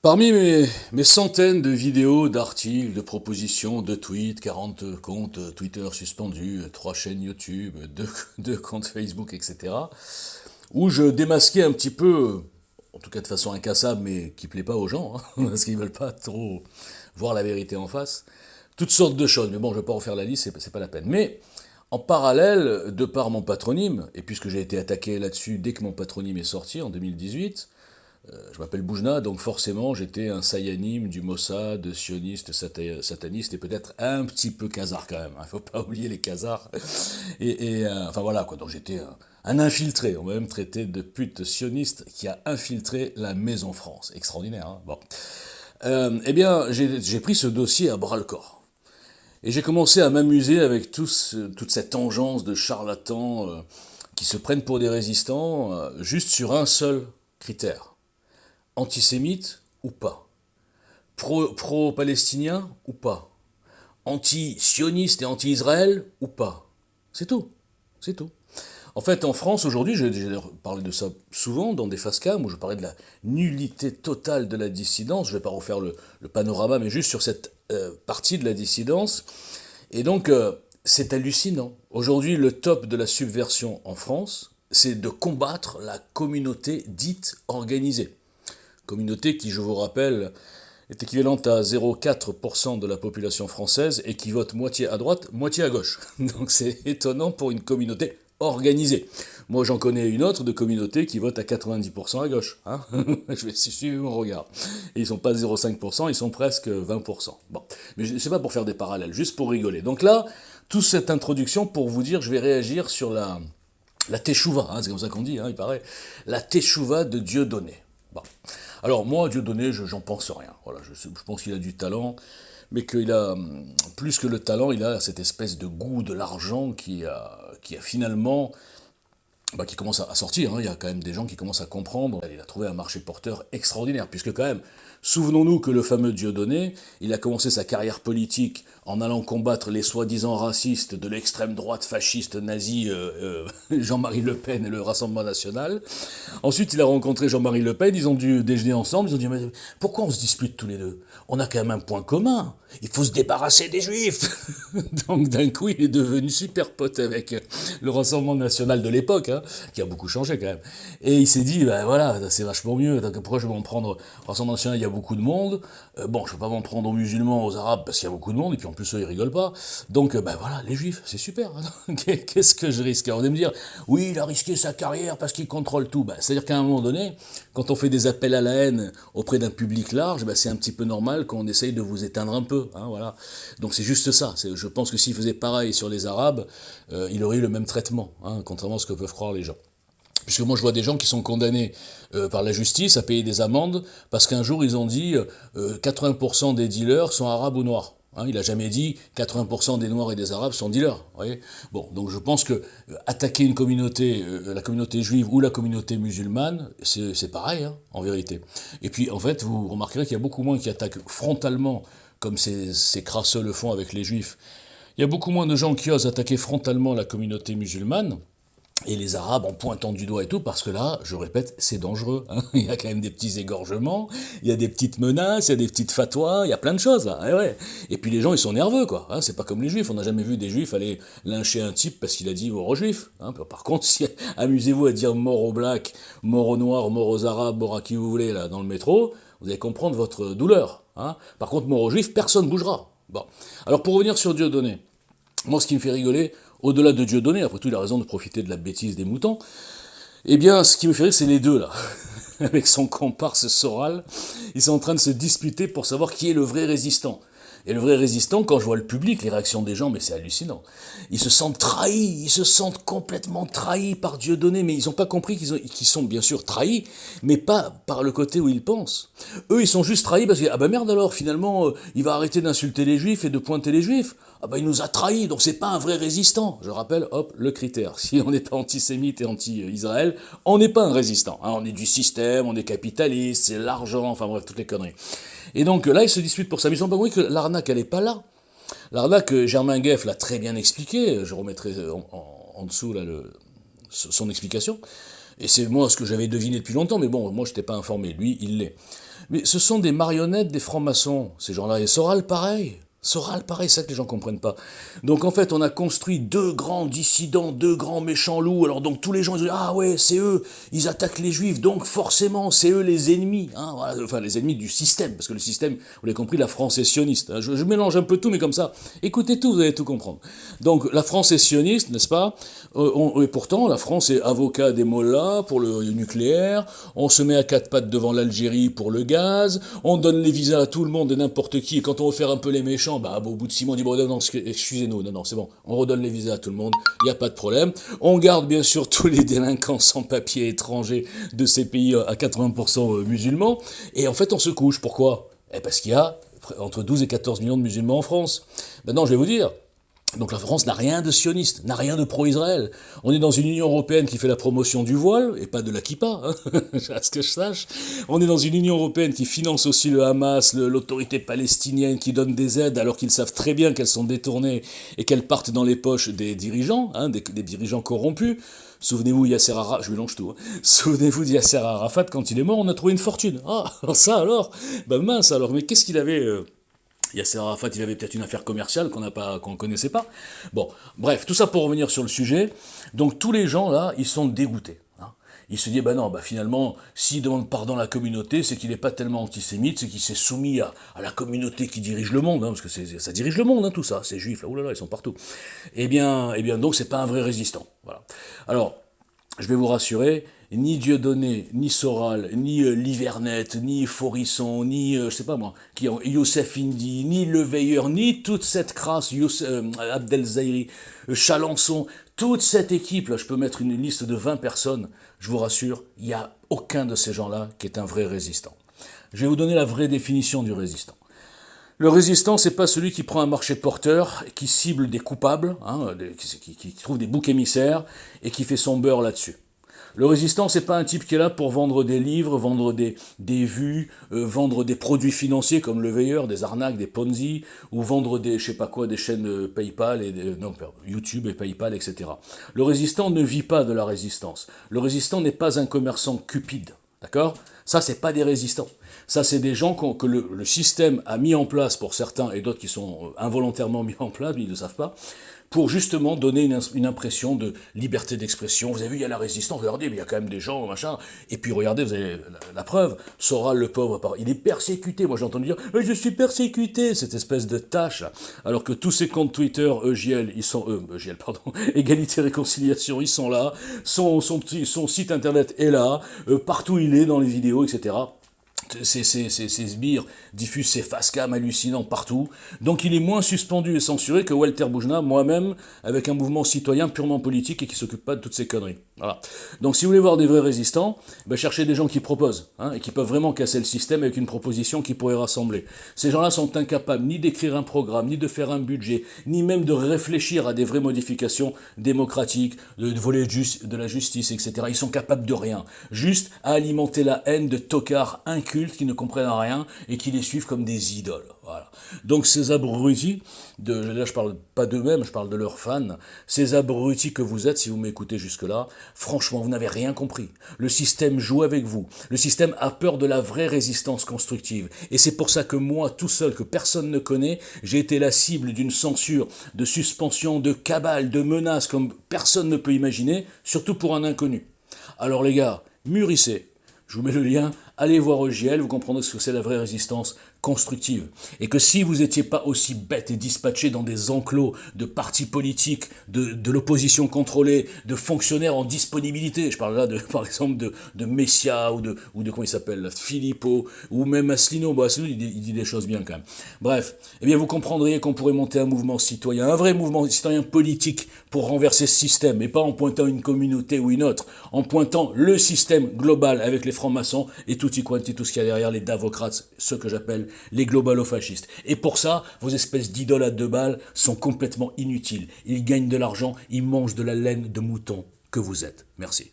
Parmi mes centaines de vidéos, d'articles, de propositions, de tweets, 40 comptes Twitter suspendus, 3 chaînes YouTube, 2 comptes Facebook, etc., où je démasquais un petit peu, en tout cas de façon incassable, mais qui plaît pas aux gens, hein, parce qu'ils veulent pas trop voir la vérité en face, toutes sortes de choses. Mais bon, je vais pas refaire la liste, c'est pas la peine. Mais en parallèle, de par mon patronyme, et puisque j'ai été attaqué là-dessus dès que mon patronyme est sorti en 2018, je m'appelle Boujna, donc forcément j'étais un sayanim du Mossad, sioniste, sataniste, et peut-être un petit peu khazar quand même, il ne faut pas oublier les khazars. Enfin voilà, quoi, donc j'étais un infiltré, on m'a même traité de pute sioniste qui a infiltré la Maison France. Extraordinaire, hein. Bon. Eh bien, j'ai pris ce dossier à bras-le-corps. Et j'ai commencé à m'amuser avec toute cette engeance de charlatans qui se prennent pour des résistants juste sur un seul critère. Antisémite ou pas? Pro-palestinien ou pas? Anti-sioniste et anti-Israël ou pas? C'est tout. C'est tout. En fait, en France, aujourd'hui, j'ai parlé de ça souvent dans des face-cam où je parlais de la nullité totale de la dissidence. Je ne vais pas refaire le panorama, mais juste sur cette partie de la dissidence. Et donc, c'est hallucinant. Aujourd'hui, le top de la subversion en France, c'est de combattre la communauté dite organisée. Communauté qui, je vous rappelle, est équivalente à 0,4% de la population française et qui vote moitié à droite, moitié à gauche. Donc c'est étonnant pour une communauté organisée. Moi j'en connais une autre de communauté qui vote à 90% à gauche. Hein. Je vais suivre mon regard. Et ils sont pas 0,5%, ils sont presque 20%. Bon, mais c'est pas pour faire des parallèles, juste pour rigoler. Donc là, toute cette introduction pour vous dire, je vais réagir sur la teshuva, hein, c'est comme ça qu'on dit, hein, il paraît, la teshuva de Dieudonné. Bon. Alors moi, Dieudonné, j'en pense rien. Voilà, je pense qu'il a du talent, mais qu'il a, plus que le talent, il a cette espèce de goût de l'argent qui a finalement, qui commence à sortir. Hein. Il y a quand même des gens qui commencent à comprendre. Il a trouvé un marché porteur extraordinaire, puisque quand même, souvenons-nous que le fameux Dieudonné, il a commencé sa carrière politique en allant combattre les soi-disant racistes de l'extrême droite fasciste nazi Jean-Marie Le Pen et le Rassemblement National. Ensuite, il a rencontré Jean-Marie Le Pen, ils ont dû déjeuner ensemble, ils ont dit mais pourquoi on se dispute tous les deux? On a quand même un point commun, il faut se débarrasser des Juifs. Donc d'un coup, il est devenu super pote avec le Rassemblement National de l'époque, hein, qui a beaucoup changé quand même. Et il s'est dit, ben voilà, c'est vachement mieux, pourquoi je vais m'en prendre au Rassemblement National, il y a beaucoup de monde, bon, je ne peux pas m'en prendre aux musulmans, aux arabes, parce qu'il y a beaucoup de monde, et puis en plus, eux, ils rigolent pas. Donc, ben voilà, les Juifs, c'est super. Qu'est-ce que je risque? Alors, on va me dire, oui, il a risqué sa carrière parce qu'il contrôle tout. Ben, c'est-à-dire qu'à un moment donné, quand on fait des appels à la haine auprès d'un public large, ben, c'est un petit peu normal qu'on essaye de vous éteindre un peu. Hein, voilà. Donc c'est juste ça. Je pense que s'il faisait pareil sur les Arabes, il aurait eu le même traitement, hein, contrairement à ce que peuvent croire les gens. Puisque moi je vois des gens qui sont condamnés par la justice à payer des amendes parce qu'un jour ils ont dit 80% des dealers sont arabes ou noirs. Hein, il n'a jamais dit 80% des noirs et des arabes sont dealers. Vous voyez, bon, donc je pense que attaquer une communauté, la communauté juive ou la communauté musulmane, c'est pareil, hein, en vérité. Et puis en fait, vous remarquerez qu'il y a beaucoup moins qui attaquent frontalement, comme ces crasseux le font avec les juifs. Il y a beaucoup moins de gens qui osent attaquer frontalement la communauté musulmane. Et les Arabes en pointant du doigt et tout, parce que là, je répète, c'est dangereux. Hein. Il y a quand même des petits égorgements, il y a des petites menaces, il y a des petites fatwas, il y a plein de choses là. Et, ouais. Et puis les gens, ils sont nerveux, quoi. Hein, c'est pas comme les Juifs. On n'a jamais vu des Juifs aller lyncher un type parce qu'il a dit mort aux Juifs. Hein. Par contre, si, amusez-vous à dire mort aux Blacks, mort aux Noirs, mort aux Arabes, mort à qui vous voulez là dans le métro, vous allez comprendre votre douleur. Hein. Par contre, mort aux Juifs, personne bougera. Bon. Alors pour revenir sur Dieudonné, moi, ce qui me fait rigoler, au-delà de Dieudonné, après tout, il a raison de profiter de la bêtise des moutons, eh bien, ce qui me fait rire, c'est les deux, là. Avec son comparse Soral, ils sont en train de se disputer pour savoir qui est le vrai résistant. Et le vrai résistant, quand je vois le public, les réactions des gens, mais c'est hallucinant. Ils se sentent trahis, ils se sentent complètement trahis par Dieudonné, mais ils n'ont pas compris qu'ils sont bien sûr trahis, mais pas par le côté où ils pensent. Eux, ils sont juste trahis parce que, ah ben merde alors, finalement, il va arrêter d'insulter les juifs et de pointer les juifs. Ah ben il nous a trahis, donc c'est pas un vrai résistant. Je rappelle, hop, le critère. Si on n'est pas antisémite et anti-Israël, on n'est pas un résistant. Hein, on est du système, on est capitaliste, c'est l'argent, enfin bref, toutes les conneries. Et donc là, ils se disputent pour ça. Mais ils ont pas compris que l'arnaque, elle n'est pas là. L'arnaque, Germain Gueff l'a très bien expliqué. Je remettrai en dessous là, son explication. Et c'est moi ce que j'avais deviné depuis longtemps, mais bon, moi je n'étais pas informé. Lui, il l'est. Mais ce sont des marionnettes des francs-maçons, ces gens-là. Et Soral, pareil. Soral, pareil, c'est ça que les gens comprennent pas. Donc en fait, on a construit deux grands dissidents, deux grands méchants loups. Alors donc tous les gens ils disent ah ouais, c'est eux, ils attaquent les juifs, donc forcément c'est eux les ennemis, hein, voilà. Enfin les ennemis du système, parce que le système, vous l'avez compris, la France est sioniste. Hein. Je mélange un peu tout, mais comme ça, écoutez tout, vous allez tout comprendre. Donc la France est sioniste, n'est-ce pas? Et pourtant la France est avocat des mollahs pour le nucléaire. On se met à quatre pattes devant l'Algérie pour le gaz. On donne les visas à tout le monde et n'importe qui. Et quand on veut faire un peu les méchants, bah, au bout de 6 mois, on dit bon, non, excusez-nous, non, c'est bon, on redonne les visas à tout le monde, il n'y a pas de problème. On garde bien sûr tous les délinquants sans papier étrangers de ces pays à 80% musulmans, et en fait on se couche. Pourquoi? Parce qu'il y a entre 12 et 14 millions de musulmans en France. Maintenant, je vais vous dire, donc la France n'a rien de sioniste, n'a rien de pro-Israël. On est dans une Union européenne qui fait la promotion du voile, et pas de la kippa, hein, à ce que je sache. On est dans une Union européenne qui finance aussi le Hamas, l'autorité palestinienne, qui donne des aides alors qu'ils savent très bien qu'elles sont détournées et qu'elles partent dans les poches des dirigeants, hein, des dirigeants corrompus. Souvenez-vous Yasser Arafat, je mélange tout. Hein. Souvenez-vous de Yasser Arafat, quand il est mort, on a trouvé une fortune. Ah, ça alors, ben mince alors, mais qu'est-ce qu'il avait Yasser Arafat, il avait peut-être une affaire commerciale qu'on ne connaissait pas. Bon, bref, tout ça pour revenir sur le sujet. Donc tous les gens là, ils sont dégoûtés. Hein. Ils se disent, bah non, bah finalement, s'il demande pardon à la communauté, c'est qu'il n'est pas tellement antisémite, c'est qu'il s'est soumis à la communauté qui dirige le monde, hein, parce que ça dirige le monde, hein, tout ça, ces juifs là, oulala, ils sont partout. Eh bien, donc c'est pas un vrai résistant. Voilà. Alors, je vais vous rassurer, ni Dieudonné, ni Soral, ni Livernette, ni Forisson, ni, je sais pas moi, Youssef Indy, ni Leveilleur, ni toute cette crasse, Abdel Zahiri, Chalençon, toute cette équipe, là, je peux mettre une liste de 20 personnes, je vous rassure, il n'y a aucun de ces gens-là qui est un vrai résistant. Je vais vous donner la vraie définition du résistant. Le résistant, c'est pas celui qui prend un marché porteur, qui cible des coupables, hein, qui trouve des boucs émissaires et qui fait son beurre là-dessus. Le résistant, c'est pas un type qui est là pour vendre des livres, vendre des vues, vendre des produits financiers comme le veilleur, des arnaques, des Ponzi, ou vendre des, je sais pas quoi, des chaînes PayPal, YouTube et PayPal, etc. Le résistant ne vit pas de la résistance. Le résistant n'est pas un commerçant cupide, d'accord ? Ça, c'est pas des résistants. Ça, c'est des gens que le système a mis en place pour certains et d'autres qui sont involontairement mis en place, mais ils ne le savent pas, pour justement donner une impression de liberté d'expression. Vous avez vu, il y a la résistance, regardez, mais il y a quand même des gens, machin. Et puis regardez, vous avez la preuve, Soral, le pauvre, il est persécuté. Moi j'ai entendu dire, je suis persécuté, cette espèce de tâche, là. Alors que tous ces comptes Twitter, Égalité Réconciliation, ils sont là, son site internet est là, partout il est dans les vidéos, etc. Ces sbires diffusent ces facecams hallucinants partout. Donc il est moins suspendu et censuré que Walter Boujna, moi-même, avec un mouvement citoyen purement politique et qui s'occupe pas de toutes ces conneries. Voilà. Donc si vous voulez voir des vrais résistants, cherchez des gens qui proposent, hein, et qui peuvent vraiment casser le système avec une proposition qui pourrait rassembler. Ces gens-là sont incapables ni d'écrire un programme, ni de faire un budget, ni même de réfléchir à des vraies modifications démocratiques, de voler de la justice, etc. Ils sont capables de rien. Juste à alimenter la haine de tocards incultes qui ne comprennent rien et qui les suivent comme des idoles. Voilà. Donc ces abrutis, là je parle pas d'eux-mêmes, je parle de leurs fans, ces abrutis que vous êtes, si vous m'écoutez jusque-là, franchement, vous n'avez rien compris. Le système joue avec vous. Le système a peur de la vraie résistance constructive. Et c'est pour ça que moi, tout seul, que personne ne connaît, j'ai été la cible d'une censure, de suspension, de cabale, de menaces, comme personne ne peut imaginer, surtout pour un inconnu. Alors les gars, mûrissez. Je vous mets le lien, allez voir EJL, vous comprendrez ce que c'est la vraie résistance constructive. Et que si vous n'étiez pas aussi bête et dispatché dans des enclos de partis politiques, de l'opposition contrôlée, de fonctionnaires en disponibilité, je parle là par exemple de Messia ou de comment il s'appelle, Philippot, ou même Asselineau, bon Asselineau il dit des choses bien quand même. Bref, eh bien vous comprendriez qu'on pourrait monter un mouvement citoyen, un vrai mouvement citoyen politique pour renverser ce système, et pas en pointant une communauté ou une autre, en pointant le système global avec les francs-maçons et tutti quanti, tout ce qu'il y a derrière, les davocrates, ceux que j'appelle les globalo-fascistes. Et pour ça, vos espèces d'idoles à 2 balles sont complètement inutiles. Ils gagnent de l'argent, ils mangent de la laine de mouton que vous êtes. Merci.